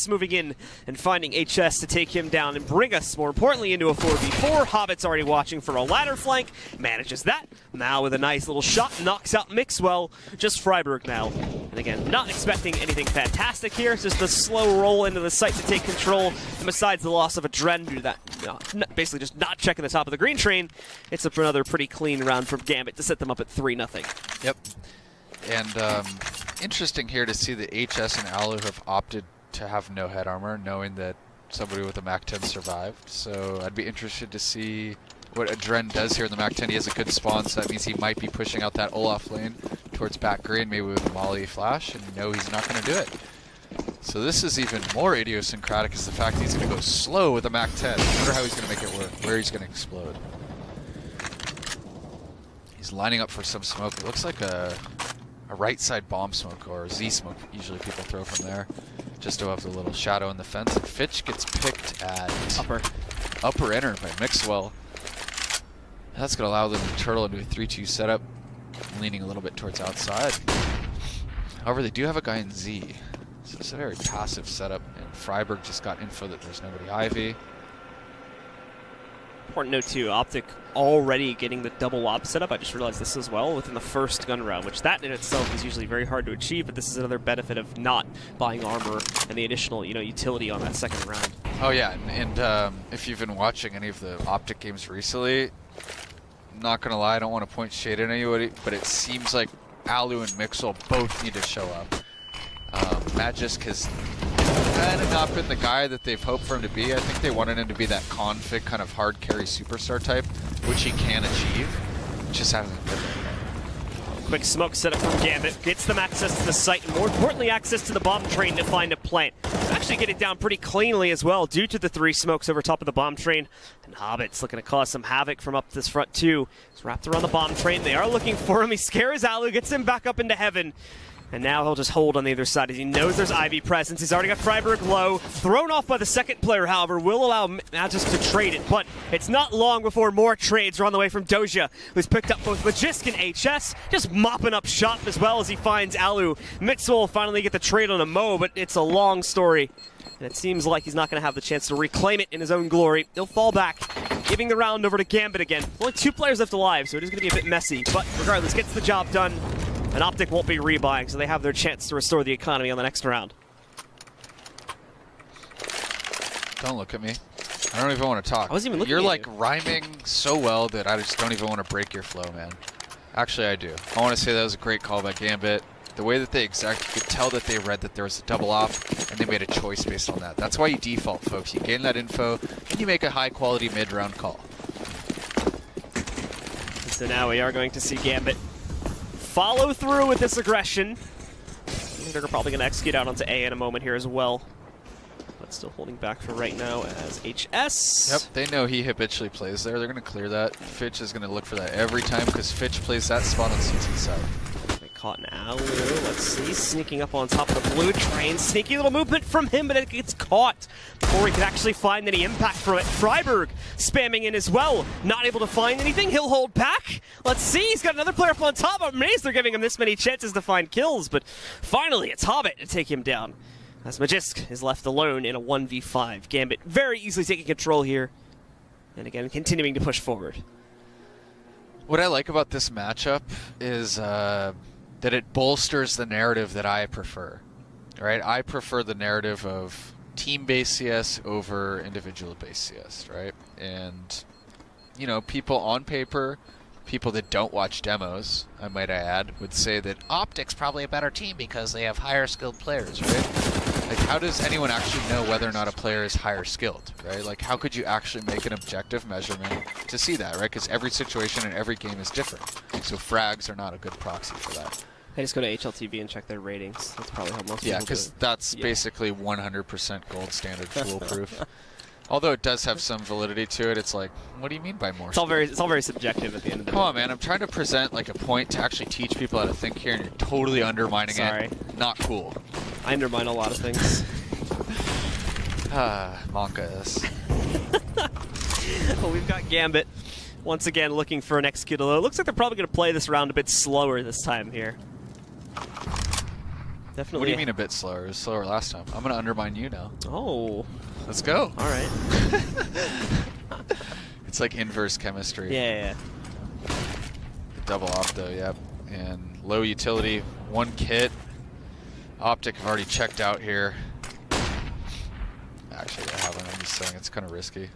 Nice moving in and finding HS to take him down and bring us, more importantly, into a 4v4. Hobbit's already watching for a ladder flank, manages that. Mal with a nice little shot, knocks out Mixwell. Just Freiburg now. And again, not expecting anything fantastic here. It's just a slow roll into the site to take control. And besides the loss of a Dren due to that, basically just not checking the top of the green train, it's another pretty clean round from Gambit to set them up at 3-0. Yep. And interesting here to see that HS and Alu have opted to have no head armor, knowing that somebody with a MAC-10 survived. So I'd be interested to see what Adren does here in the MAC-10. He has a good spawn, so that means he might be pushing out that Olaf lane towards back green, maybe with a Molly flash, and you know he's not going to do it. So this is even more idiosyncratic, is the fact that he's going to go slow with a MAC-10. I wonder how he's going to make it work, where he's going to explode. He's lining up for some smoke. It looks like a right side bomb smoke, or Z smoke, usually people throw from there, just to have the little shadow in the fence. And Fitch gets picked at upper enter by Mixwell. That's going to allow them to turtle into a 3-2 setup, leaning a little bit towards outside. However, they do have a guy in Z, so it's a very passive setup, and Freiburg just got info that there's nobody Ivy. Important note too, OpTic already getting the double op setup. I just realized this as well within the first gun round, which that in itself is usually very hard to achieve, but this is another benefit of not buying armor and the additional, utility on that second round. Oh yeah, and if you've been watching any of the OpTic games recently, not gonna lie, I don't want to point shade at anybody, but it seems like Alu and Mixel both need to show up. Magisk has kind of not been the guy that they've hoped for him to be. I think they wanted him to be that config kind of hard carry superstar type, which he can achieve. Just hasn't been there. Quick smoke setup from Gambit. Gets them access to the site, and more importantly, access to the bomb train to find a plant. Actually get it down pretty cleanly as well, due to the 3 smokes over top of the bomb train. And Hobbit's looking to cause some havoc from up this front too. He's wrapped around the bomb train. They are looking for him. He scares Alu, gets him back up into heaven. And now he'll just hold on the other side as he knows there's Ivy presence. He's already got Freiburg low. Thrown off by the second player, however, will allow Magisk to trade it. But it's not long before more trades are on the way from Doja, who's picked up both Magisk and HS. Just mopping up shop as well as he finds Alu. Mixwell will finally get the trade on a Mo, but it's a long story. And it seems like he's not going to have the chance to reclaim it in his own glory. He'll fall back, giving the round over to Gambit again. Only 2 players left alive, so it is going to be a bit messy. But regardless, gets the job done. And OpTic won't be rebuying, so they have their chance to restore the economy on the next round. Don't look at me. I don't even want to talk. I wasn't even looking You're at you. like rhyming so well that I just don't even want to break your flow, man. Actually, I do. I want to say that was a great call by Gambit. The way that they you could tell that they read that there was a double op, and they made a choice based on that. That's why you default, folks. You gain that info, and you make a high-quality mid-round call. So now we are going to see Gambit follow through with this aggression. They're probably going to execute out onto A in a moment here as well. But still holding back for right now as HS. Yep, they know he habitually plays there. They're going to clear that. Fitch is going to look for that every time because Fitch plays that spot on CT side. They caught an Alu. Let's see. Sneaking up on top of the blue train. Sneaky little movement from him, but it gets caught before he can actually find any impact from it. Freiburg spamming in as well. Not able to find anything. He'll hold back. Let's see. He's got another player up on top. I'm amazed they're giving him this many chances to find kills, but finally it's Hobbit to take him down. As Magisk is left alone in a 1v5. Gambit very easily taking control here. And again, continuing to push forward. What I like about this matchup is that it bolsters the narrative that I prefer. Right? I prefer the narrative of team-based CS over individual-based CS, right? And, people on paper, people that don't watch demos, I might add, would say that OpTic's probably a better team because they have higher skilled players, right? Like, how does anyone actually know whether or not a player is higher skilled, right? Like, how could you actually make an objective measurement to see that, right? Because every situation and every game is different. So frags are not a good proxy for that. I just go to HLTV and check their ratings. That's probably how most people do it. Yeah, because that's basically 100% gold standard foolproof. Although it does have some validity to it, it's like, what do you mean by more? It's all very subjective at the end of the day. Come on, man! I'm trying to present like a point to actually teach people how to think here, and you're totally undermining it. Not cool. I undermine a lot of things. Monkas. Well, we've got Gambit once again looking for an executable. It looks like they're probably going to play this round a bit slower this time here. Definitely. What do you mean a bit slower? It was slower last time. I'm going to undermine you now. Oh. Let's go. All right. It's like inverse chemistry. Yeah. Double op though, yep. And low utility, 1 kit. OpTic have already checked out here. Actually, I haven't. I'm just saying it's kind of risky.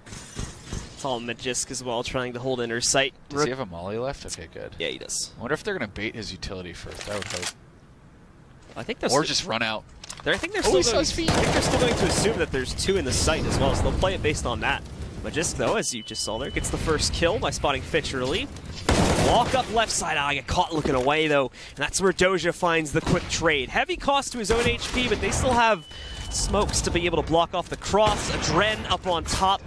It's all Magisk as well, trying to hold in her sight. Does he have a molly left? Okay, good. Yeah, he does. I wonder if they're going to bait his utility first. I would hope. I think they're Or just run out. I think they're still going to assume that there's 2 in the site as well, so they'll play it based on that. Magisk, though, as you just saw there, gets the first kill by spotting Fitch early. Walk up left side. I get caught looking away, though. And that's where Doja finds the quick trade. Heavy cost to his own HP, but they still have smokes to be able to block off the cross. Adren up on top.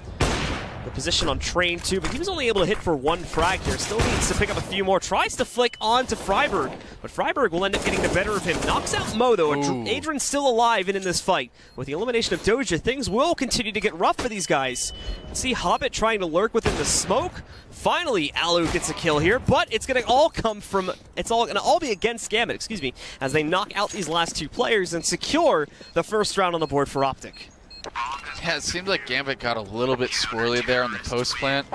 The position on Train, too, but he was only able to hit for 1 frag here. Still needs to pick up a few more. Tries to flick onto Freiberg, but Freiberg will end up getting the better of him. Knocks out Mo, though. Adrian's still alive and in this fight. With the elimination of Doja, things will continue to get rough for these guys. See Hobbit trying to lurk within the smoke. Finally, Alu gets a kill here, but it's going to all come from... It's all going to all be against Gambit, excuse me, as they knock out these last 2 players and secure the first round on the board for OpTic. Yeah, it seemed like Gambit got a little bit squirrely there on the post plant.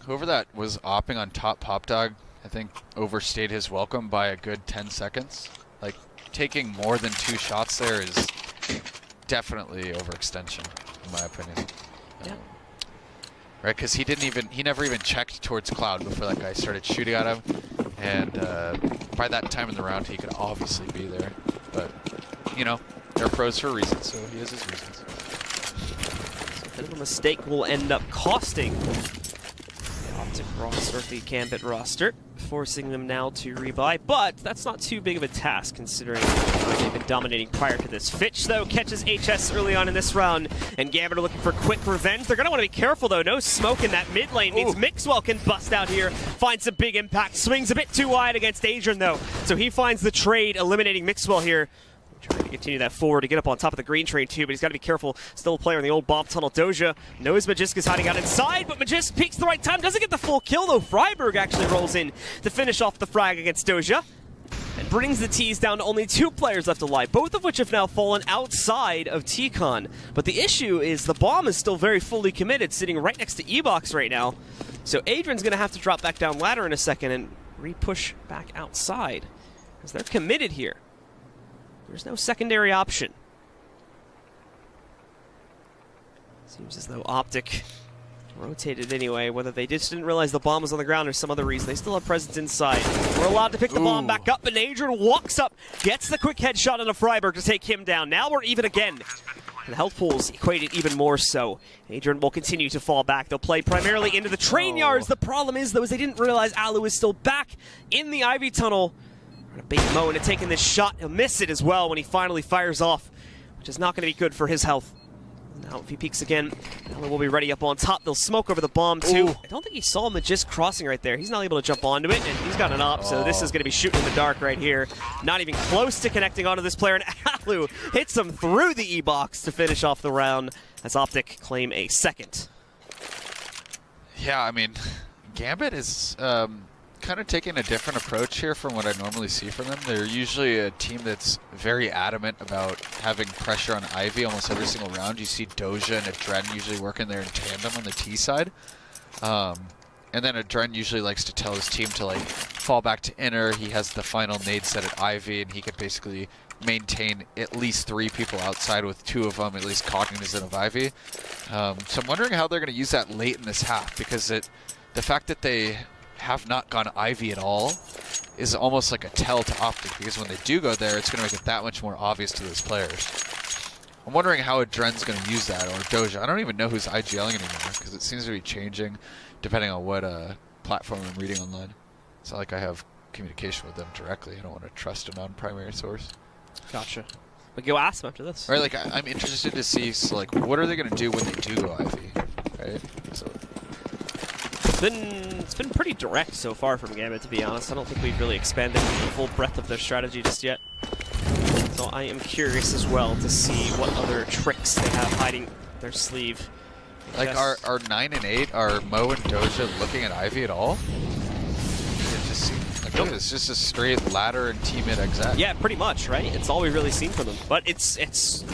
Whoever that was opping on top Pop Dog, I think overstayed his welcome by a good 10 seconds. Like, taking more than 2 shots there is definitely overextension, in my opinion. Yeah. Right, because he never even checked towards Cloud before that guy started shooting at him. And by that time in the round, he could obviously be there. But, you know, they're pros for a reason, so he has his reasons. A bit of a mistake will end up costing the OpTic roster, the Gambit roster, forcing them now to rebuy, but that's not too big of a task considering they've been dominating prior to this. Fitch, though, catches HS early on in this round, and Gambit are looking for quick revenge. They're going to want to be careful, though. No smoke in that mid lane means Mixwell can bust out here, find some big impact, swings a bit too wide against Adrian, though, so he finds the trade, eliminating Mixwell here. Trying to continue that forward to get up on top of the green train too, but he's got to be careful. Still a player in the old bomb tunnel. Doja knows Magisk is hiding out inside, but Magisk peeks the right time. Doesn't get the full kill though. Freiberg actually rolls in to finish off the frag against Doja and brings the T's down to only 2 players left alive, both of which have now fallen outside of T-Con. But the issue is the bomb is still very fully committed, sitting right next to E-Box right now. So Adrian's going to have to drop back down ladder in a second and re-push back outside because they're committed here. There's no secondary option. Seems as though OpTic rotated anyway, whether they just didn't realize the bomb was on the ground or some other reason. They still have presence inside. We're allowed to pick the bomb back up, and Adrian walks up, gets the quick headshot on a Freiberg to take him down. Now we're even again. And the health pools equated even more so. Adrian will continue to fall back. They'll play primarily into the train yards. The problem is, though, is they didn't realize Alu is still back in the Ivy tunnel. Bait Mo into taking this shot. He'll miss it as well when he finally fires off, which is not going to be good for his health. Now if he peeks again, Ella will be ready up on top. They'll smoke over the bomb too. I don't think he saw Magisk crossing right there. He's not able to jump onto it, and he's got an op, so this is going to be shooting in the dark right here. Not even close to connecting onto this player, and Alu hits him through the E-box to finish off the round as OpTic claim a second. Yeah, I mean, Gambit is kind of taking a different approach here from what I normally see from them. They're usually a team that's very adamant about having pressure on Ivy almost every single round. You see Doja and Adren usually working there in tandem on the T side. And then Adren usually likes to tell his team to like fall back to inner. He has the final nade set at Ivy, and he could basically maintain at least 3 people outside with 2 of them at least cognizant of Ivy. So I'm wondering how they're going to use that late in this half, because the fact that they have not gone Ivy at all is almost like a tell to OpTic, because when they do go there, it's going to make it that much more obvious to those players. I'm wondering how Adren's going to use that, or Doja. I don't even know who's IGLing anymore, because it seems to be changing depending on what platform I'm reading online. It's not like I have communication with them directly. I don't want to trust a non-primary source. Gotcha. But go ask them after this. Right, like I'm interested to see, so, like, what are they going to do when they do go Ivy, right? So it's been pretty direct so far from Gambit, to be honest. I don't think we've really expanded the full breadth of their strategy just yet. So I am curious as well to see what other tricks they have hiding their sleeve. Like, are 9 and 8, are Mo and Doja looking at Ivy at all? It just seems like Nope. It's just a straight ladder and team-mid exec. Yeah, pretty much, right? It's all we've really seen from them. But it's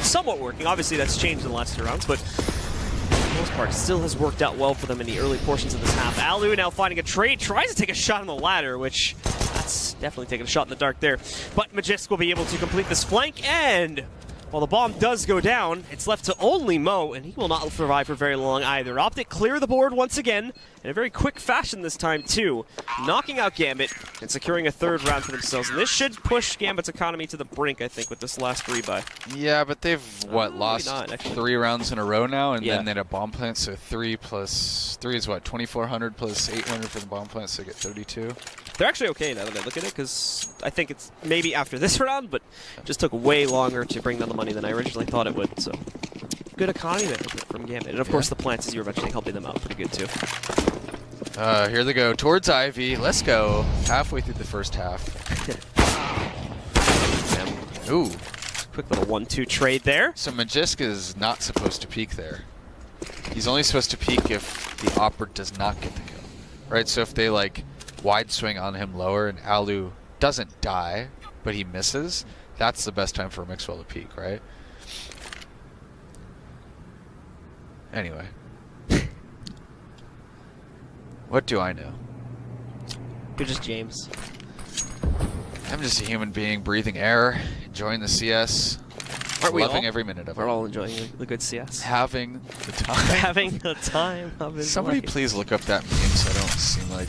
somewhat working. Obviously, that's changed in the last 2 rounds, but for the most part, still has worked out well for them in the early portions of this half. Alu now finding a trade, tries to take a shot on the ladder, which that's definitely taking a shot in the dark there. But Magisk will be able to complete this flank, and while the bomb does go down, it's left to only Mo, and he will not survive for very long either. OpTic clear the board once again, in a very quick fashion this time too, knocking out Gambit and securing a 3rd round for themselves. And this should push Gambit's economy to the brink, I think, with this last rebuy. Yeah, but they've, lost 3 rounds in a row now, and then they had a bomb plant, so 3 plus 3 is what, 2,400 plus 800 for the bomb plant, so they get 32. They're actually okay now that I look at it, because I think it's maybe after this round, but it just took way longer to bring down the money than I originally thought it would. So good economy there from Gambit. And of course the plants, as you were mentioning, helping them out pretty good too. Here they go towards Ivy. Let's go. Halfway through the first half. Ooh. Quick little 1-2 trade there. So Magisk is not supposed to peek there. He's only supposed to peek if the Opera does not get the kill. Right? So if they like wide swing on him lower and Alu doesn't die, but he misses, that's the best time for Mixwell to peek, right? Anyway. What do I know? You're just James. I'm just a human being breathing air, enjoying the CS, loving every minute of it. We're all enjoying the good CS. Having the time. Having the time of his Somebody life. please look up that meme so I don't seem like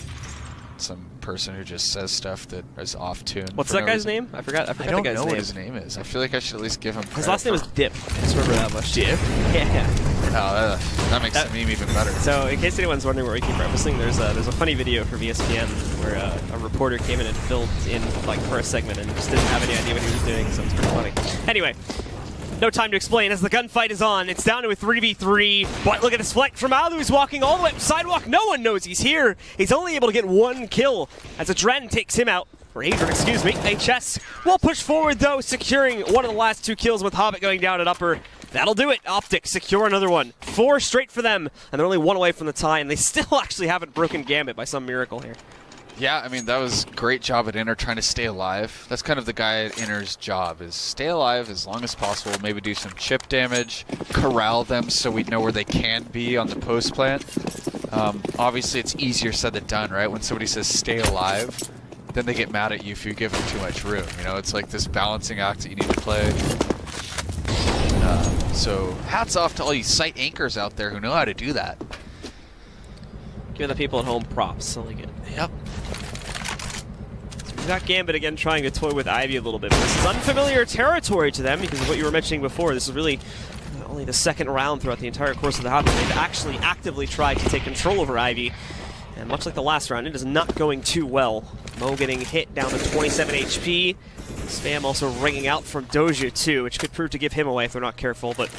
some person who just says stuff that is off tune. What's that guy's name? I forgot the guy's name. I don't know what his name is. I feel like I should at least give him credit. His last name was Dip. I just remember that much. Dip? Yeah. Oh, that makes the meme even better. So, in case anyone's wondering where we keep referencing, there's a funny video from ESPN where a reporter came in and filled in like for a segment and just didn't have any idea what he was doing, so it's pretty funny. Anyway, no time to explain as the gunfight is on. It's down to a 3v3, but look at this flank from Alu, who's walking all the way up the sidewalk. No one knows he's here. He's only able to get 1 kill as a Dren takes him out. Or Adrian, excuse me. HS will push forward though, securing one of the last 2 kills with Hobbit going down at upper. That'll do it. OpTic secure another one. 4 straight for them, and they're only 1 away from the tie, and they still actually haven't broken Gambit by some miracle here. Yeah, I mean, that was great job at Inner trying to stay alive. That's kind of the guy at Inner's job, is stay alive as long as possible, maybe do some chip damage, corral them so we know where they can be on the post plant. Obviously, it's easier said than done, right? When somebody says stay alive, then they get mad at you if you give them too much room. You know, it's like this balancing act that you need to play. So hats off to all you site anchors out there who know how to do that. Giving the people at home props. I like it. Yep. So we've got Gambit again trying to toy with Ivy a little bit. But this is unfamiliar territory to them because of what you were mentioning before. This is really only the 2nd round throughout the entire course of the half. They've actually actively tried to take control over Ivy. And much like the last round, it is not going too well. Mo getting hit down to 27 HP. Spam also ringing out from Doja too, which could prove to give him away if they're not careful, but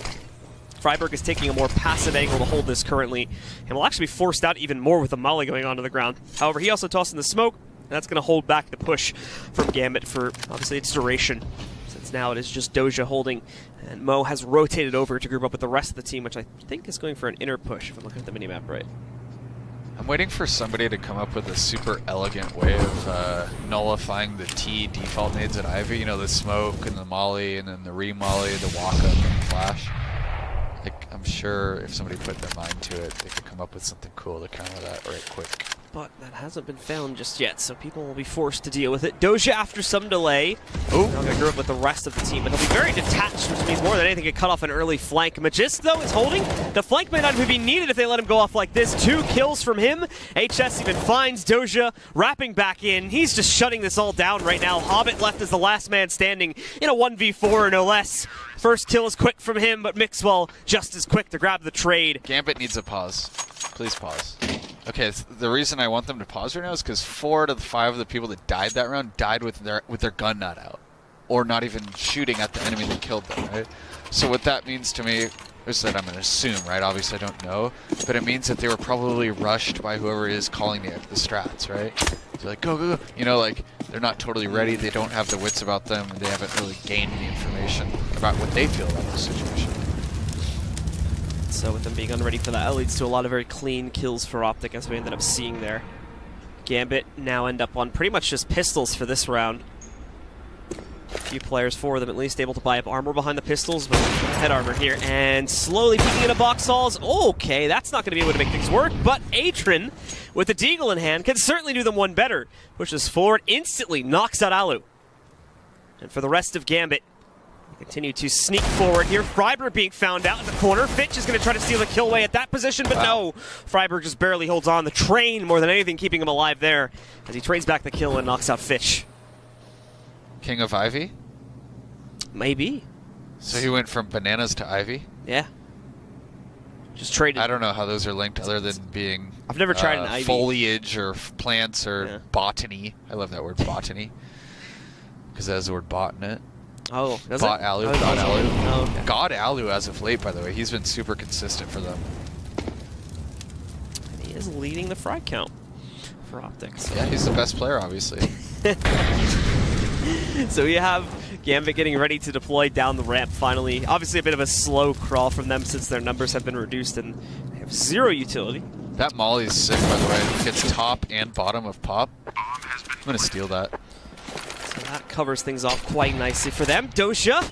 Freiburg is taking a more passive angle to hold this currently, and will actually be forced out even more with the molly going onto the ground. However, he also tossed in the smoke, and that's going to hold back the push from Gambit for, obviously, its duration, since now it is just Doja holding, and Mo has rotated over to group up with the rest of the team, which I think is going for an inner push, if I'm looking at the minimap right. I'm waiting for somebody to come up with a super elegant way of nullifying the T default nades at Ivy. You know, the smoke and the molly and then the re-molly, the walk-up and the flash. Like, I'm sure if somebody put their mind to it, they could come up with something cool to counter that right quick. But that hasn't been found just yet, so people will be forced to deal with it. Doja, after some delay, now going to group up with the rest of the team, but he'll be very detached, which means more than anything could cut off an early flank. Magisk, though, is holding. The flank may not even be needed if they let him go off like this. 2 kills from him. HS even finds Doja, wrapping back in. He's just shutting this all down right now. Hobbit left as the last man standing in a 1v4 or no less. First kill is quick from him, but Mixwell just as quick to grab the trade. Gambit needs a pause. Please pause. Okay, the reason I want them to pause right now is because 4 out of the 5 of the people that died that round died with their gun not out, or not even shooting at the enemy that killed them, right? So what that means to me is that I'm going to assume, right? Obviously I don't know, but it means that they were probably rushed by whoever is calling the strats, right? They're like, go, go, go. You know, like, they're not totally ready, they don't have the wits about them, and they haven't really gained the information about what they feel about the situation. So with them being unready for that, it leads to a lot of very clean kills for OpTic, as we ended up seeing there. Gambit now end up on pretty much just pistols for this round. A few players, 4 of them at least, able to buy up armor behind the pistols, but head armor here. And slowly peeking into box halls. Okay, that's not going to be able to make things work, but Atron, with the deagle in hand, can certainly do them one better. Pushes forward, instantly knocks out Alu. And for the rest of Gambit, they continue to sneak forward here. Freiberg being found out in the corner. Fitch is going to try to steal the kill away at that position, but no. Freiberg just barely holds on. The train, more than anything, keeping him alive there as he trades back the kill and knocks out Fitch. King of Ivy? Maybe. So he went from bananas to Ivy? Yeah. Just traded. I don't know how those are linked other than being I've never tried an Ivy. Foliage or plants or botany. I love that word, botany. Because it has the word bot in it. Oh, does Bot it? Alu. Oh, God Alu. Oh, okay. God Alu as of late, by the way. He's been super consistent for them. And he is leading the frag count for OpTic. Yeah, he's the best player, obviously. So we have Gambit getting ready to deploy down the ramp finally. Obviously a bit of a slow crawl from them since their numbers have been reduced and they have 0 utility. That Molly's sick, by the way. It gets top and bottom of pop. I'm going to steal that. So that covers things off quite nicely for them. Dosha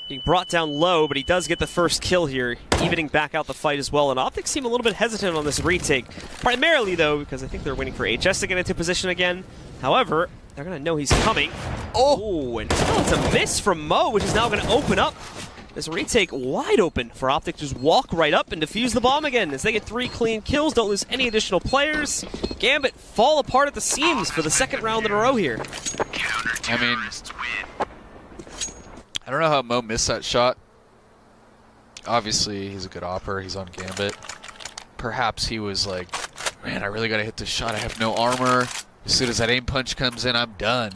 being brought down low, but he does get the first kill here, evening back out the fight as well. And OpTic seem a little bit hesitant on this retake. Primarily, though, because I think they're waiting for HS to get into position again. However, they're going to know he's coming. Oh, and it's a miss from Mo, which is now going to open up this retake wide open for OpTic to just walk right up and defuse the bomb again. As they get 3 clean kills, don't lose any additional players. Gambit fall apart at the seams for the 2nd round in a row here. I mean, I don't know how Mo missed that shot. Obviously, he's a good opper. He's on Gambit. Perhaps he was like, man, I really got to hit this shot. I have no armor. As soon as that aim punch comes in, I'm done.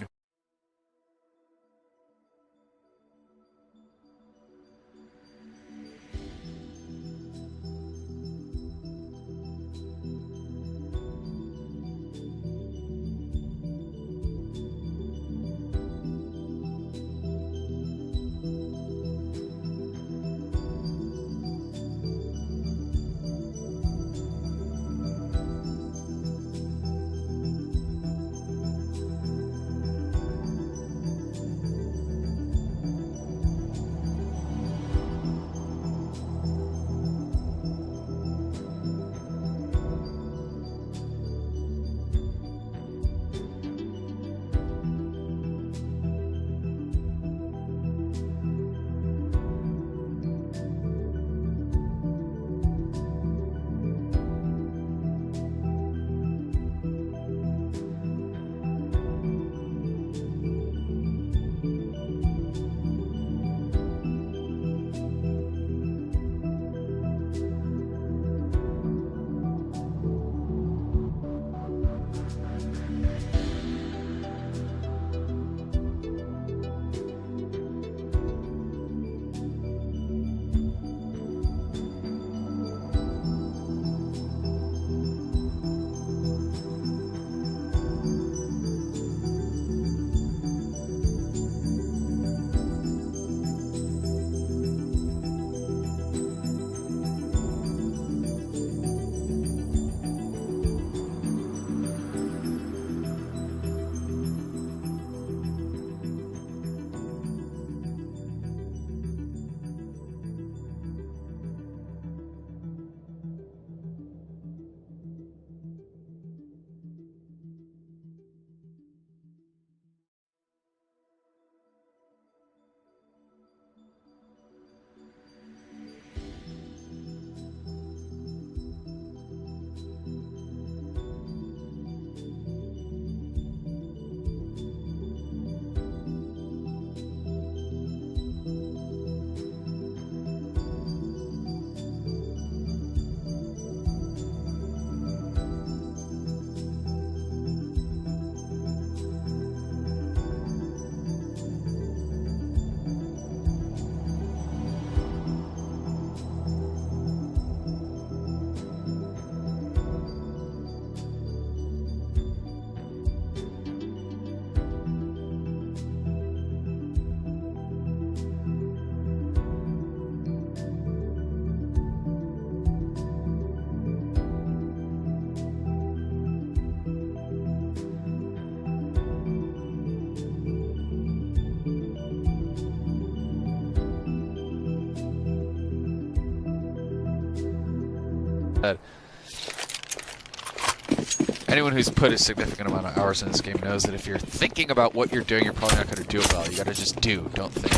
Anyone who's put a significant amount of hours in this game knows that if you're thinking about what you're doing, you're probably not going to do it well. You got to just do, don't think.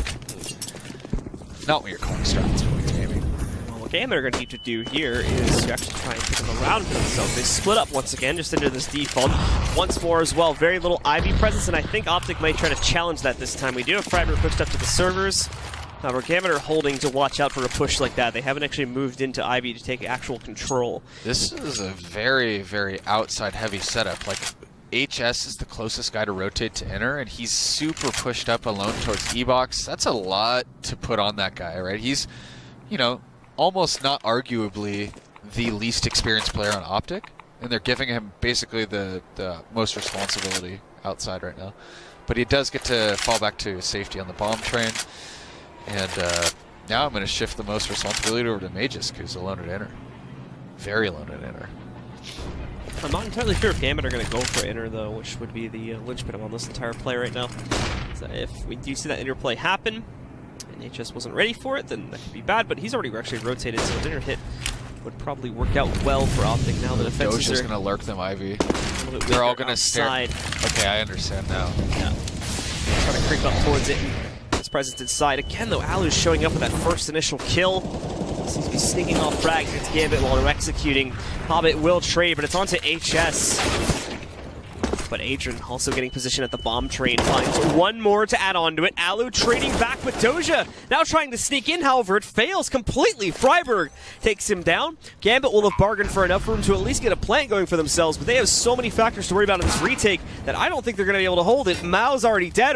Not when you're calling strats, but when you're aiming. Well, what Gambit are going to need to do here is to actually try and pick them around for themselves. They split up once again, just into this default. Once more as well, very little Ivy presence, and I think OpTic might try to challenge that this time. We do have Freiburg pushed up to the servers. However, Gambit are holding to watch out for a push like that. They haven't actually moved into Ivy to take actual control. This is a very, very outside-heavy setup. Like, HS is the closest guy to rotate to enter, and he's super pushed up alone towards E-Box. That's a lot to put on that guy, right? He's, you know, almost not arguably the least experienced player on OpTic, and they're giving him basically the most responsibility outside right now. But he does get to fall back to safety on the bomb train. And now I'm going to shift the most responsibility over to Magus, who's alone at enter. Very alone at enter. I'm not entirely sure if Gambit are going to go for enter, though, which would be the linchpin on this entire play right now. So if we do see that interplay happen, and HS wasn't ready for it, then that could be bad, but he's already actually rotated, so an inner hit would probably work out well for OpTic now. The defenses Doja's are going to lurk them Ivy. They're all going to stare. Okay, I understand now. Yeah. Trying to creep up towards it. His presence inside. Again, though, Alu's showing up with that first initial kill. Seems to be sneaking off frags against Gambit while they're executing. Hobbit will trade, but it's onto HS. But Adrian also getting position at the bomb train. Finds one more to add on to it. Alu trading back with Doja. Now trying to sneak in, however, it fails completely. Freiburg takes him down. Gambit will have bargained for enough room to at least get a plant going for themselves, but they have so many factors to worry about in this retake that I don't think they're going to be able to hold it. Mo's already dead,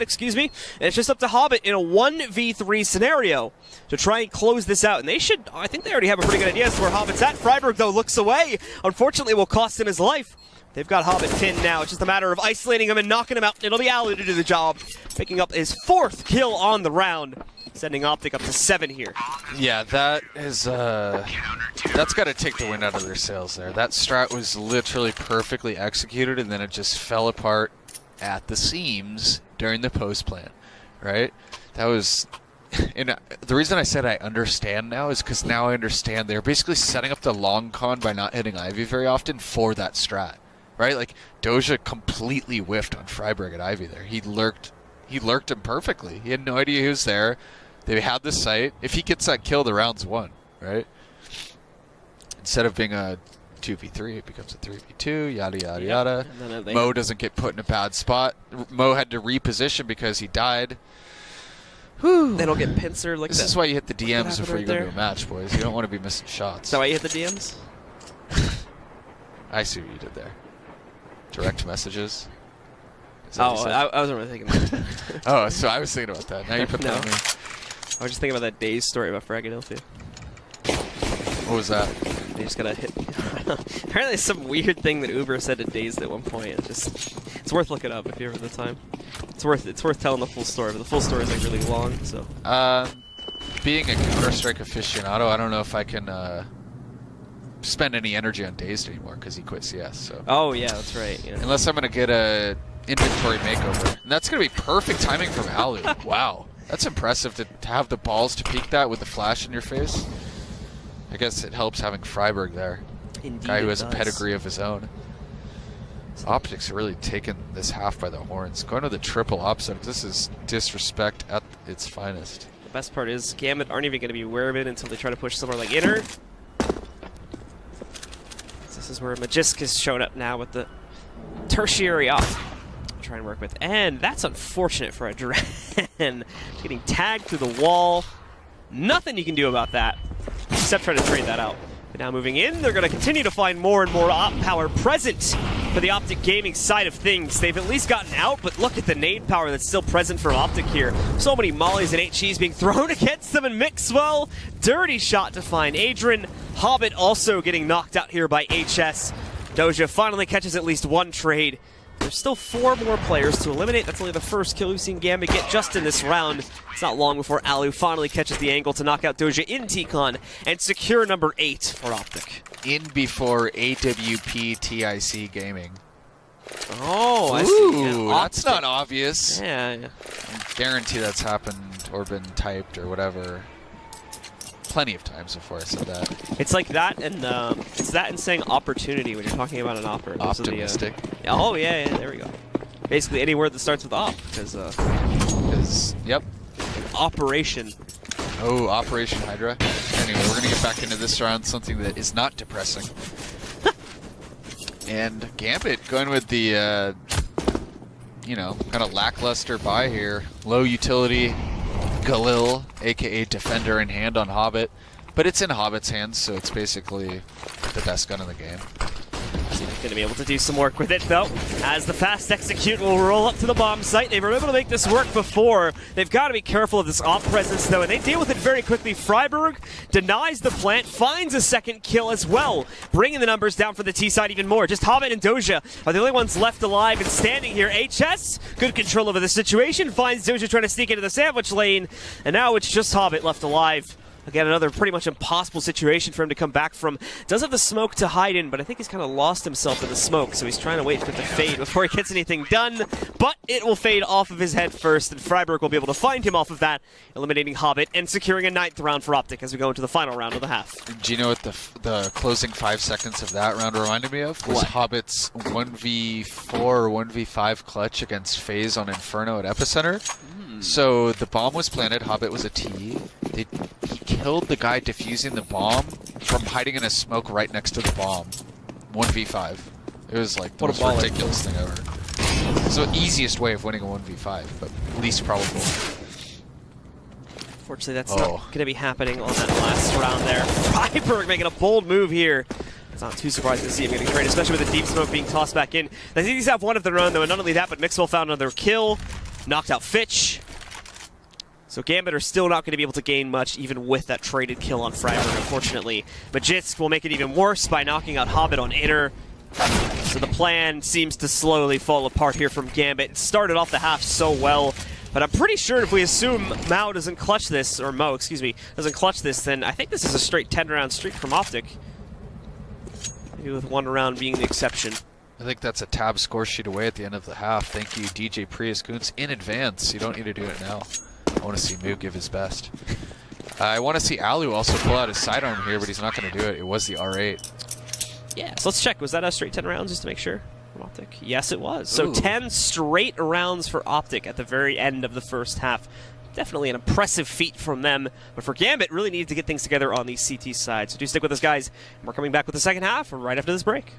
excuse me, and it's just up to Hobbit in a 1v3 scenario to try and close this out. And they should, I think they already have a pretty good idea as to where Hobbit's at. Freiburg, though, looks away. Unfortunately, it will cost him his life. They've got Hobbit pinned now. It's just a matter of isolating him and knocking him out. It'll be Alu to do the job, picking up his 4th kill on the round, sending OpTic up to 7 here. Yeah, that is, that's got to take the wind out of their sails there. That strat was literally perfectly executed, and then it just fell apart at the seams during the post plan, right? That was... And the reason I said I understand now is because now I understand they're basically setting up the long con by not hitting Ivy very often for that strat. Right, like Doja completely whiffed on Freiburg at Ivy there. He lurked him perfectly. He had no idea he was there. They had the sight. If he gets that kill, the round's won, right? Instead of being a 2v3, it becomes a 3v2, yada, yada, yada. Mo doesn't get put in a bad spot. Mo had to reposition because he died. Whew. They don't get pincer like this that. This is why you hit the DMs before you go to a match, boys. You don't want to be missing shots. Is that why you hit the DMs? I see what you did there. Direct messages. Oh, I wasn't really thinking about that. Oh, so I was thinking about that. Now you put that on me. I was just thinking about that Days story about Philadelphia. What was that? They just gotta hit. Apparently, it's some weird thing that Uber said to Dazed at one point. It's worth looking up if you ever have the time. It's worth telling the full story, but the full story is like really long. So. Being a Counter-Strike aficionado, I don't know if I can spend any energy on Dazed anymore because he quit CS. So. Oh yeah, that's right. Yeah. Unless I'm gonna get a inventory makeover, and that's gonna be perfect timing from Alu. Wow, that's impressive to have the balls to peek that with the flash in your face. I guess it helps having Freiburg there. Indeed, guy who has does. a pedigree of his own. OpTic's really taken this half by the horns. Going to the triple opposite. This is disrespect at its finest. The best part is Gambit aren't even going to be aware of it until they try to push somewhere like Inner. This is where Magisk is showing up now with the tertiary off. Try and work with. And that's unfortunate for a Duran. Getting tagged through the wall. Nothing you can do about that, except try to trade that out. But now moving in, they're going to continue to find more and more op power present for the OpTic gaming side of things. They've at least gotten out, but look at the nade power that's still present for OpTic here. So many mollies and HEs being thrown against them, and Mixwell, dirty shot to find Adrian. Hobbit also getting knocked out here by HS. Doja finally catches at least one trade. There's still 4 more players to eliminate. That's only the first kill we've seen Gambit get just in this round. It's not long before Alu finally catches the angle to knock out Doja in T-Con and secure number 8 for OpTic. In before AWP TIC Gaming. Oh, I see. Ooh, Yeah, that's not obvious. Yeah. I guarantee that's happened or been typed or whatever. plenty of times before I said that. It's like that, and it's that and saying opportunity when you're talking about an opera. Those are Optimistic. Oh yeah, there we go. Basically any word that starts with op, because Yep. operation. Oh, Operation Hydra. Anyway, we're gonna get back into this round, something that is not depressing. And Gambit going with the, kind of lackluster buy here. Low utility, Galil, aka Defender in hand on Hobbit. But it's in Hobbit's hands, so it's basically the best gun in the game. Going to be able to do some work with it, though, as the fast execute will roll up to the bomb site. They were able to make this work before. They've got to be careful of this op presence, though, and they deal with it very quickly. Freiburg denies the plant, finds a second kill as well, bringing the numbers down for the T side even more. Just Hobbit and Doja are the only ones left alive and standing here. HS, good control over the situation, finds Doja trying to sneak into the sandwich lane, and now it's just Hobbit left alive. Again, another pretty much impossible situation for him to come back from. Does have the smoke to hide in, but I think he's kind of lost himself in the smoke, so he's trying to wait for it to fade before he gets anything done. But it will fade off of his head first, and Freiburg will be able to find him off of that, eliminating Hobbit and securing a 9th round for OpTic as we go into the final round of the half. Do you know what the closing 5 seconds of that round reminded me of? Was What? Hobbit's 1v4 or 1v5 clutch against FaZe on Inferno at Epicenter. So the bomb was planted, Hobbit was a T. He killed the guy defusing the bomb from hiding in a smoke right next to the bomb. 1v5. It was like the What a most baller. ridiculous thing ever. So easiest way of winning a 1v5, but least probable. Fortunately, that's not going to be happening on that last round there. Freiburg making a bold move here. It's not too surprising to see him getting traded, especially with the deep smoke being tossed back in. I think these have one of their own, though, and not only that, but Mixwell found another kill. Knocked out Fitch. So Gambit are still not going to be able to gain much, even with that traded kill on Freiburg, unfortunately. Majitsk will make it even worse by knocking out Hobbit on Inner. So the plan seems to slowly fall apart here from Gambit. It started off the half so well, but I'm pretty sure if we assume Mo doesn't clutch this, or Mo, excuse me, doesn't clutch this, then I think this is a straight 10-round streak from OpTic. Maybe with one round being the exception. I think that's a tab score sheet away at the end of the half. Thank you, DJ Prius Kuntz, in advance. You don't need to do it now. I want to see Moo give his best. I want to see Alu also pull out his sidearm here, but he's not going to do it. It was the R8. Yeah, so let's check. Was that a straight 10 rounds just to make sure? From OpTic? Yes, it was. So Ooh. 10 straight rounds for OpTic at the very end of the first half. Definitely an impressive feat from them. But for Gambit, really needed to get things together on the CT side. So do stick with us, guys. And we're coming back with the second half right after this break.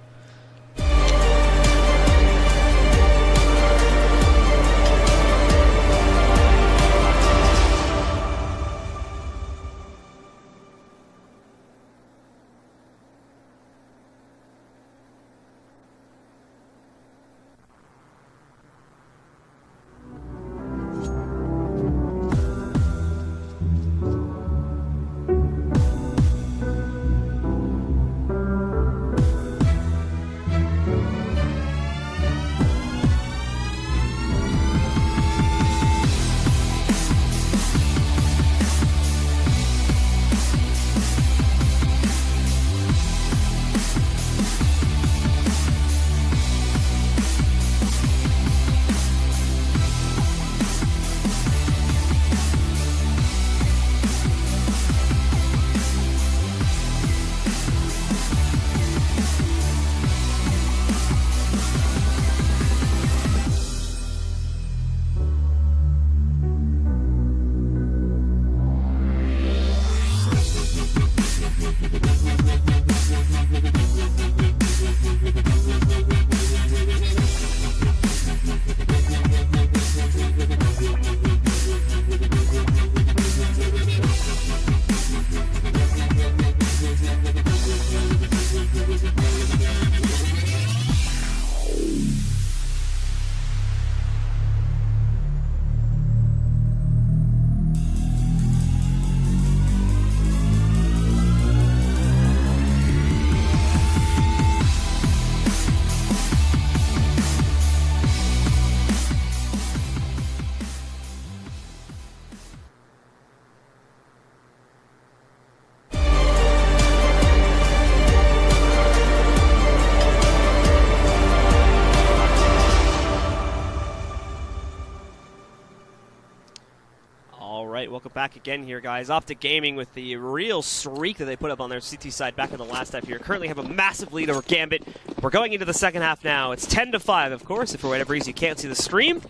back again here, guys. OpTic Gaming with the real streak that they put up on their CT side back in the last half here. Currently have a massive lead over Gambit. We're going into the second half now. It's 10-5, of course. If for whatever reason you can't see the stream,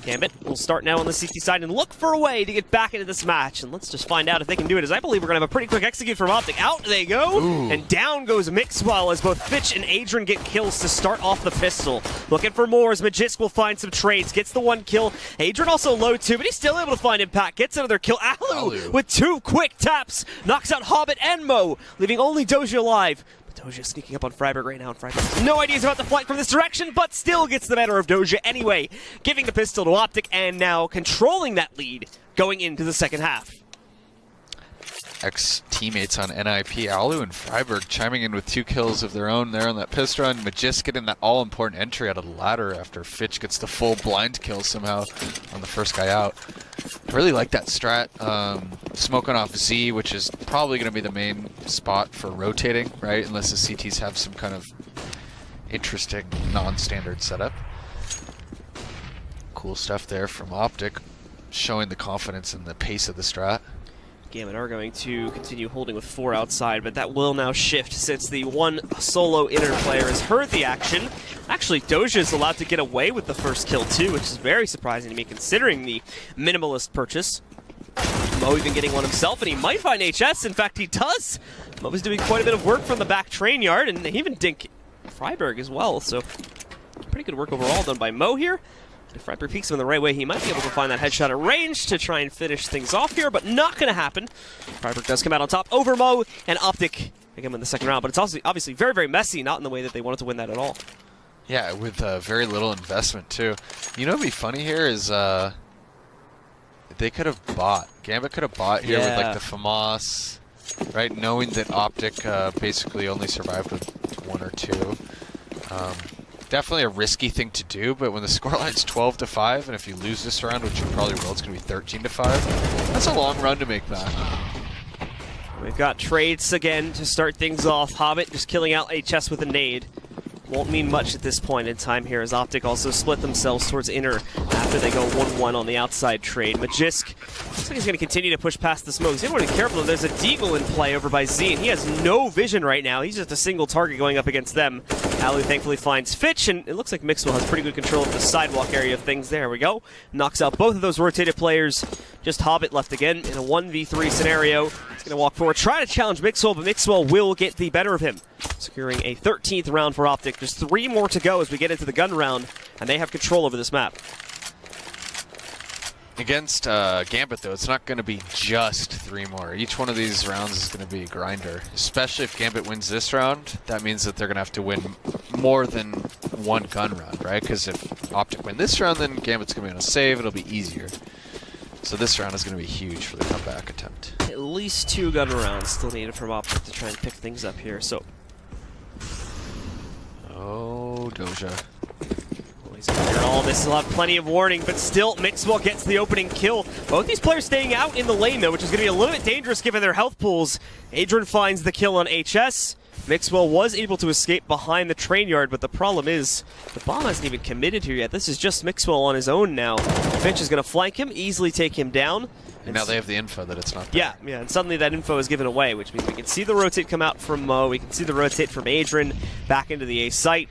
Gambit will start now on the CT side and look for a way to get back into this match. And let's just find out if they can do it, as I believe we're going to have a pretty quick execute from OpTic. Out they go, and down goes Mixwell as both Fitch and Adrian get kills to start off the pistol. Looking for more as Magisk will find some trades. Gets the one kill. Adrian also low too, but he's still able to find impact. Gets another kill. Alu with 2 quick taps knocks out Hobbit and Mo, leaving only Doja alive. But Doja sneaking up on Freiburg right now, and Freiburg has no ideas about the flight from this direction, but still gets the better of Doja anyway, giving the pistol to OpTic and now controlling that lead going into the second half. Ex-teammates on NIP, Alu and Freiburg chiming in with 2 kills of their own there on that pistol run. Magisk getting that all-important entry out of the ladder after Fitch gets the full blind kill somehow on the first guy out. I really like that strat. Smoking off Z, which is probably going to be the main spot for rotating, right? Unless the CTs have some kind of interesting non-standard setup. Cool stuff there from OpTic, showing the confidence and the pace of the strat. Gambit are going to continue holding with 4 outside, but that will now shift since the one solo inner player has heard the action. Actually, Doja is allowed to get away with the first kill too, which is very surprising to me considering the minimalist purchase. Mo even getting one himself, and he might find HS. In fact, he does. Mo is doing quite a bit of work from the back train yard, and he even dink Freiburg as well, so pretty good work overall done by Mo here. If Freiburg peeks him in the right way, he might be able to find that headshot at range to try and finish things off here, but not going to happen. Freiburg does come out on top over Mo, and OpTic again in the second round, but it's also obviously very, very messy, not in the way that they wanted to win that at all. Yeah, with very little investment, too. You know what would be funny here is they could have bought. Gambit could have bought here with like the FAMAS, right? Knowing that OpTic basically only survived with 1 or 2. Definitely a risky thing to do, but when the scoreline's 12-5, and if you lose this round, which you probably will, it's going to be 13-5, that's a long run to make back. We've got trades again to start things off. Hobbit just killing out HS with a nade. Won't mean much at this point in time here, as OpTic also split themselves towards inner after they go 1-1 on the outside trade. Magisk looks like he's going to continue to push past the smokes. You want to be careful. There's a Deagle in play over by Z, and he has no vision right now. He's just a single target going up against them. Alu thankfully finds Fitch, and it looks like Mixwell has pretty good control of the sidewalk area of things. There we go. Knocks out both of those rotated players. Just Hobbit left again in a 1v3 scenario. He's going to walk forward, try to challenge Mixwell, but Mixwell will get the better of him, securing a 13th round for OpTic. Just 3 more to go as we get into the gun round, and they have control over this map. Against Gambit, though, it's not going to be just 3 more. Each one of these rounds is going to be a grinder. Especially if Gambit wins this round, that means that they're going to have to win more than 1 gun round, right? Because if OpTic win this round, then Gambit's going to be on a save. It'll be easier. So this round is going to be huge for the comeback attempt. At least 2 gun rounds still needed from OpTic to try and pick things up here. So, oh, Doja. All this will have plenty of warning, but still, Mixwell gets the opening kill. Both these players staying out in the lane, though, which is going to be a little bit dangerous given their health pools. Adrian finds the kill on HS. Mixwell was able to escape behind the train yard, but the problem is the bomb hasn't even committed here yet. This is just Mixwell on his own now. Fitch is going to flank him, easily take him down. And now they have the info that it's not there. Yeah, and suddenly that info is given away, which means we can see the rotate come out from Mo, we can see the rotate from Adrian back into the A site.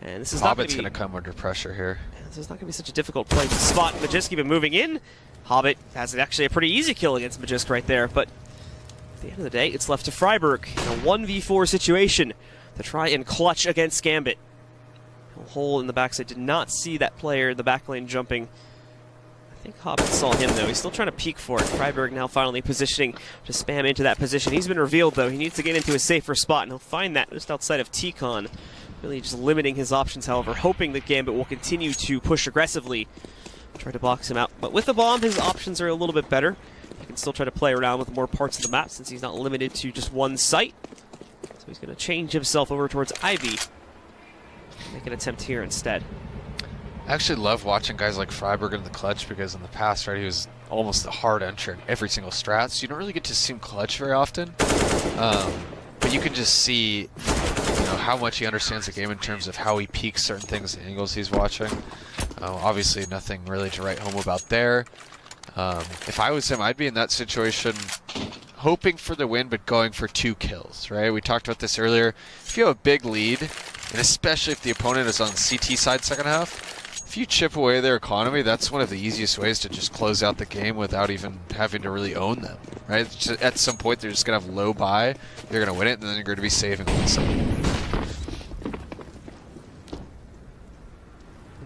And this is Hobbit's going to come under pressure here. This is not going to be such a difficult play to spot. Magisk even moving in. Hobbit has actually a pretty easy kill against Magisk right there, but at the end of the day, it's left to Freiburg in a 1v4 situation to try and clutch against Gambit. A hole in the backside. Did not see that player in the back lane jumping. I think Hobbit saw him, though. He's still trying to peek for it. Freiburg now finally positioning to spam into that position. He's been revealed, though. He needs to get into a safer spot, and he'll find that just outside of T-Con. Really just limiting his options, however, hoping that Gambit will continue to push aggressively, try to box him out. But with the bomb, his options are a little bit better. He can still try to play around with more parts of the map since he's not limited to just one site. So he's going to change himself over towards Ivy. Make an attempt here instead. I actually love watching guys like Freiburg in the clutch because in the past, right, he was almost the hard entry in every single strat, so you don't really get to see him clutch very often. But you can just see how much he understands the game in terms of how he peaks certain things, the angles he's watching. Obviously, nothing really to write home about there. If I was him, I'd be in that situation hoping for the win, but going for 2 kills, right? We talked about this earlier. If you have a big lead, and especially if the opponent is on the CT side second half, if you chip away their economy, that's one of the easiest ways to just close out the game without even having to really own them, right? Just at some point, they're just going to have low buy, you're going to win it, and then you're going to be saving on the side.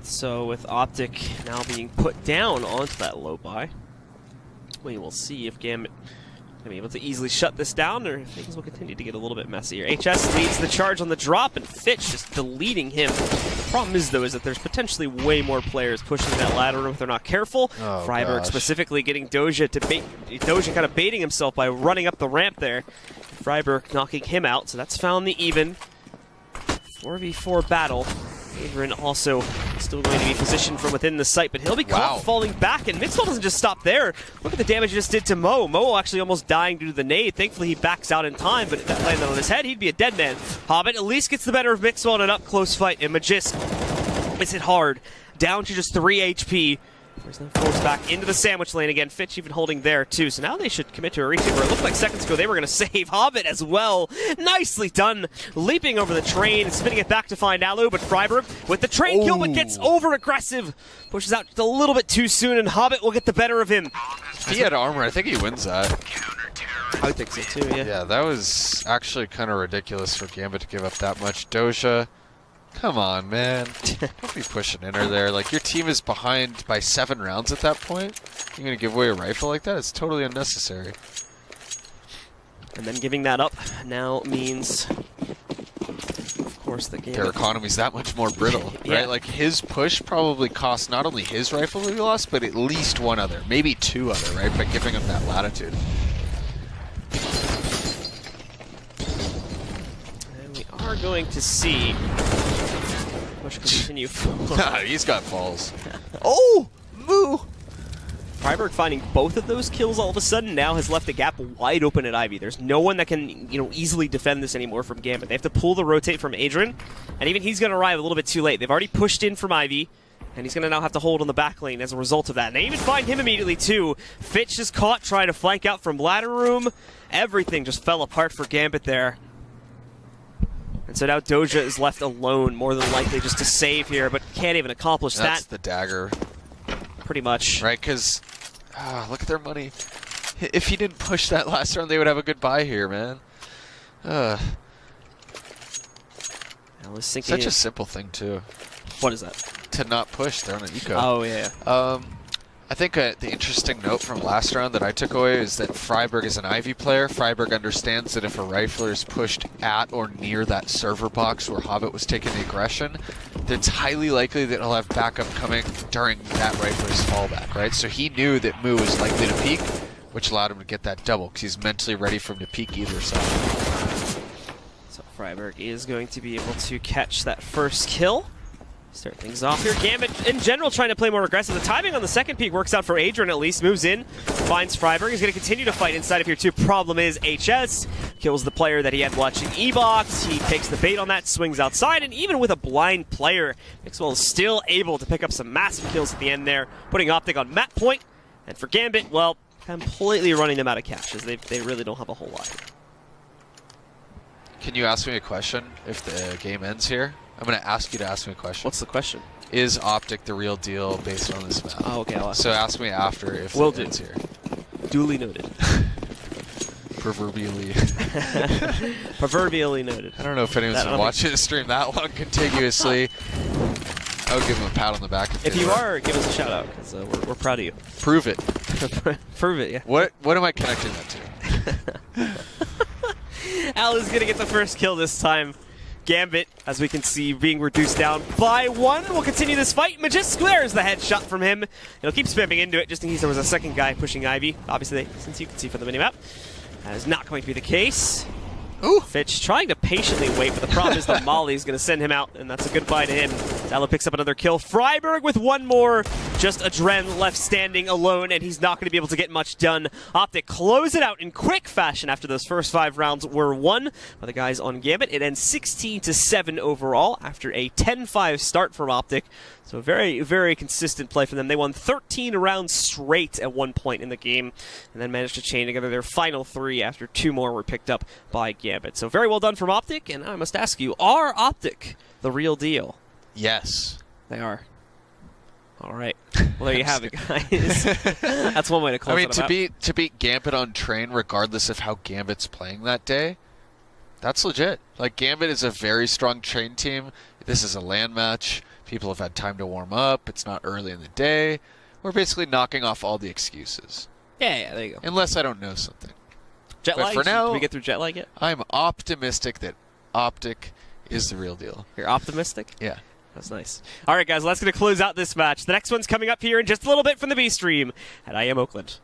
So with OpTic now being put down onto that low buy, we will see if Gambit can be able to easily shut this down, or if things will continue to get a little bit messier. HS leads the charge on the drop, and Fitch just deleting him. The problem is, though, is that there's potentially way more players pushing that ladder room if they're not careful. Oh, Freiburg gosh. Specifically getting Doja to bait, Doja kind of baiting himself by running up the ramp there. Freiburg knocking him out, so that's found the even. 4v4 battle. Adrian also still going to be positioned from within the site, but he'll be caught falling back, and Mixwell doesn't just stop there. Look at the damage he just did to Mo. Mo actually almost dying due to the nade. Thankfully, he backs out in time, but if that landed on his head, he'd be a dead man. Hobbit at least gets the better of Mixwell in an up-close fight, and Magisk hits it hard, down to just 3 HP. There's no force back into the sandwich lane again. Fitch even holding there, too. So now they should commit to a retake where it looked like seconds ago they were going to save Hobbit as well. Nicely done. Leaping over the train and spinning it back to find Alu, but Freiburg with the train kill, but gets over-aggressive. Pushes out just a little bit too soon, and Hobbit will get the better of him. If he had armor, I think he wins that. I think so, too, yeah. Yeah, that was actually kind of ridiculous for Gambit to give up that much. Doja, come on, man. Don't be pushing in her there. Like, your team is behind by 7 rounds at that point. You're going to give away a rifle like that? It's totally unnecessary. And then giving that up now means, of course, the game. Their economy's that much more brittle, Yeah. right? Like, his push probably cost not only his rifle that he lost, but at least 1 other, maybe 2 other, right? By giving him that latitude. And we are going to see push continue. He's got falls. Oh! Moo! Freiburg finding both of those kills all of a sudden now has left the gap wide open at Ivy. There's no one that can, easily defend this anymore from Gambit. They have to pull the rotate from Adrian, and even he's going to arrive a little bit too late. They've already pushed in from Ivy, and he's going to now have to hold on the back lane as a result of that. And they even find him immediately, too. Fitch is caught trying to flank out from ladder room. Everything just fell apart for Gambit there. And so now Doja is left alone, more than likely, just to save here, but can't even accomplish that. That's the dagger. Pretty much. Right, because look at their money. If he didn't push that last round, they would have a good buy here, man. Such a simple thing, too. What is that? To not push. They're on an eco. Oh, yeah. I think the interesting note from last round that I took away is that Freiburg is an Ivy player. Freiburg understands that if a rifler is pushed at or near that server box where Hobbit was taking the aggression, that it's highly likely that he'll have backup coming during that rifler's fallback, right? So he knew that Moo was likely to peek, which allowed him to get that double, because he's mentally ready for him to peek either side. So Freiburg is going to be able to catch that first kill. Start things off here. Gambit, in general, trying to play more aggressive. The timing on the second peek works out for Adrian, at least. Moves in, finds Freiburg. He's going to continue to fight inside of here, too. Problem is, HS kills the player that he had watching E-Box. He takes the bait on that, swings outside, and even with a blind player, Mixwell is still able to pick up some massive kills at the end there, putting OpTic on map point. And for Gambit, well, completely running them out of catches. They really don't have a whole lot. Can you ask me a question if the game ends here? I'm going to ask you to ask me a question. What's the question? Is OpTic the real deal based on this map? Oh, okay. I'll ask So ask me after if Will it do. ends here. Duly noted. Proverbially. Proverbially noted. I don't know if anyone's been watching the stream that long continuously. I would give him a pat on the back. If you are, give us a shout out, because we're proud of you. Prove it. Prove it, yeah. What am I connecting that to? Al is going to get the first kill this time. Gambit, as we can see, being reduced down by 1. We'll continue this fight. Magisk, there's the headshot from him. He'll keep spamming into it just in case there was a second guy pushing Ivy. Obviously, since you can see from the minimap, that is not going to be the case. Ooh. Fitch trying to patiently wait, but the problem is the Molly is going to send him out, and that's a goodbye to him. Dalla picks up another kill. Freiburg with 1 more. Just Adren left standing alone, and he's not going to be able to get much done. OpTic close it out in quick fashion after those first 5 rounds were won by the guys on Gambit. It ends 16-7 overall after a 10-5 start from OpTic. So very, very consistent play from them. They won 13 rounds straight at one point in the game, and then managed to chain together their final 3 after 2 more were picked up by Gambit. So very well done from OpTic, and I must ask you, are OpTic the real deal? Yes. They are. All right. Well, there you have it, guys. That's one way to close it out. I mean, to beat Gambit on train, regardless of how Gambit's playing that day, that's legit. Like, Gambit is a very strong train team. This is a LAN match. People have had time to warm up. It's not early in the day. We're basically knocking off all the excuses. Yeah, there you go. Unless I don't know something. Jet lag? For now, did we get through jet lag yet? I'm optimistic that OpTic is the real deal. You're optimistic? Yeah. That's nice. All right, guys, that's going to close out this match. The next one's coming up here in just a little bit from the B stream at IEM Oakland.